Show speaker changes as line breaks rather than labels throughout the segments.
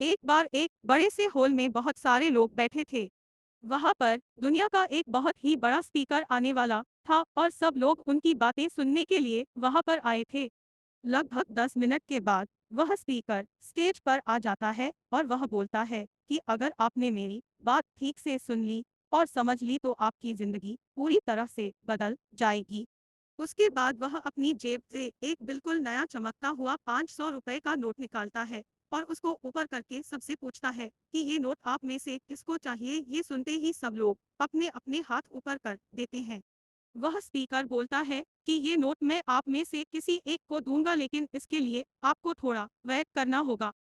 एक बार एक बड़े से हॉल में बहुत सारे लोग बैठे थे। वहां पर दुनिया का एक बहुत ही बड़ा स्पीकर आने वाला था और सब लोग उनकी बातें सुनने के लिए वहां पर आए थे। लगभग 10 मिनट के बाद वह स्पीकर स्टेज पर आ जाता है और वह बोलता है कि अगर आपने मेरी बात ठीक से सुन ली और समझ ली तो आपकी जिंदगी पूरी तरह से बदल जाएगी। उसके बाद वह अपनी जेब से एक बिल्कुल नया चमकता हुआ 500 रुपए का नोट निकालता है और उसको ऊपर करके सबसे पूछता है कि ये नोट आप में से किसको चाहिए। ये सुनते ही सब लोग अपने अपने हाथ ऊपर कर देते हैं। वह स्पीकर बोलता है कि ये नोट मैं आप में से किसी एक को दूंगा, लेकिन इसके लिए आपको थोड़ा वेट करना होगा।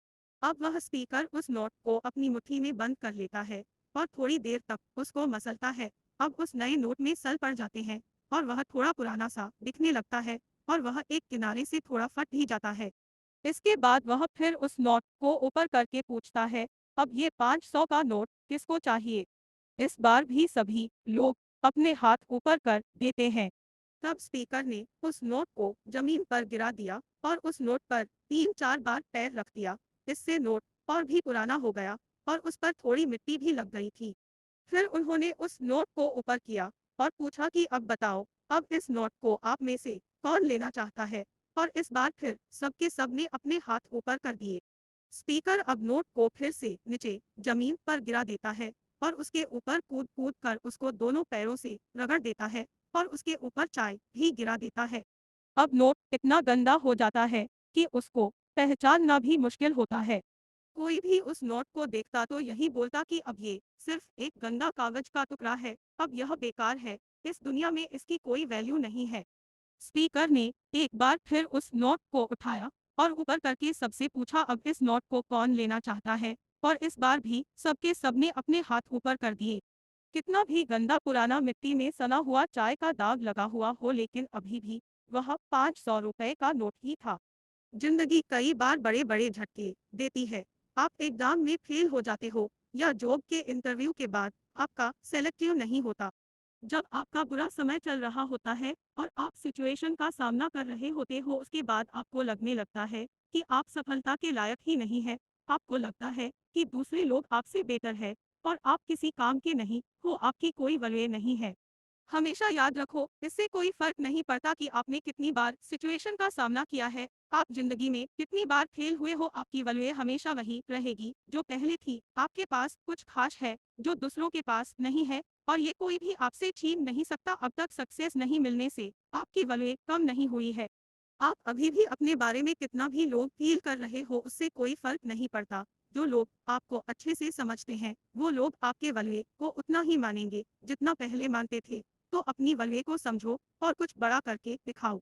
अब वह स्पीकर उस नोट को अपनी मुट्ठी में बंद कर लेता है और थोड़ी देर तक उसको मसलता है। अब उस नए नोट में सल पड़ जाते हैं और वह थोड़ा पुराना सा दिखने लगता है और वह एक किनारे से थोड़ा फट भी जाता है। इसके बाद वह फिर उस नोट को ऊपर करके पूछता है, अब ये 500 का नोट किसको चाहिए। इस बार भी सभी लोग अपने हाथ ऊपर कर देते हैं। तब स्पीकर ने उस नोट को जमीन पर गिरा दिया और उस नोट पर 3-4 बार पैर रख दिया। इससे नोट और भी पुराना हो गया और उस पर थोड़ी मिट्टी भी लग गई थी। फिर उन्होंने उस नोट को ऊपर किया और पूछा कि अब बताओ, अब इस नोट को आप में से कौन लेना चाहता है। और इस बार फिर सबके सब ने अपने हाथ ऊपर कर दिए। स्पीकर अब नोट को फिर से नीचे जमीन पर गिरा देता है और उसके ऊपर कूद कूद कर उसको दोनों पैरों से रगड़ देता है और उसके ऊपर चाय भी गिरा देता है। अब नोट इतना गंदा हो जाता है कि उसको पहचानना भी मुश्किल होता है। कोई भी उस नोट को देखता तो यही बोलता कि अब ये सिर्फ एक गंदा कागज का टुकड़ा है, अब यह बेकार है, इस दुनिया में इसकी कोई वैल्यू नहीं है। स्पीकर ने एक बार फिर उस नोट को उठाया और ऊपर करके सबसे पूछा, अब इस नोट को कौन लेना चाहता है। और इस बार भी सबके सबने अपने हाथ ऊपर कर दिए। कितना भी गंदा पुराना मिट्टी में सना हुआ चाय का दाग लगा हुआ हो, लेकिन अभी भी वह 500 रुपए का नोट ही था। जिंदगी कई बार बड़े बड़े झटके देती है। आप एग्जाम में फेल हो जाते हो या जॉब के इंटरव्यू के बाद आपका सेलेक्टिव नहीं होता। जब आपका बुरा समय चल रहा होता है और आप सिचुएशन का सामना कर रहे होते हो, उसके बाद आपको लगने लगता है कि आप सफलता के लायक ही नहीं है। आपको लगता है कि दूसरे लोग आपसे बेहतर है और आप किसी काम के नहीं हो, आपकी कोई वजह नहीं है। हमेशा याद रखो, इससे कोई फर्क नहीं पड़ता कि आपने कितनी बार सिचुएशन का सामना किया है। आप जिंदगी में कितनी बार फेल हुए हो, आपकी वैल्यू हमेशा वही रहेगी जो पहले थी। आपके पास कुछ खास है जो दूसरों के पास नहीं है और ये कोई भी आपसे छीन नहीं सकता। अब तक सक्सेस नहीं मिलने से आपकी वैल्यू कम नहीं हुई है। आप अभी भी अपने बारे में कितना भी लोग फील कर रहे हो, उससे कोई फर्क नहीं पड़ता। जो लोग आपको अच्छे से समझते हैं वो लोग आपके वैल्यू को उतना ही मानेंगे जितना पहले मानते थे। तो अपनी वजह को समझो और कुछ बड़ा करके दिखाओ।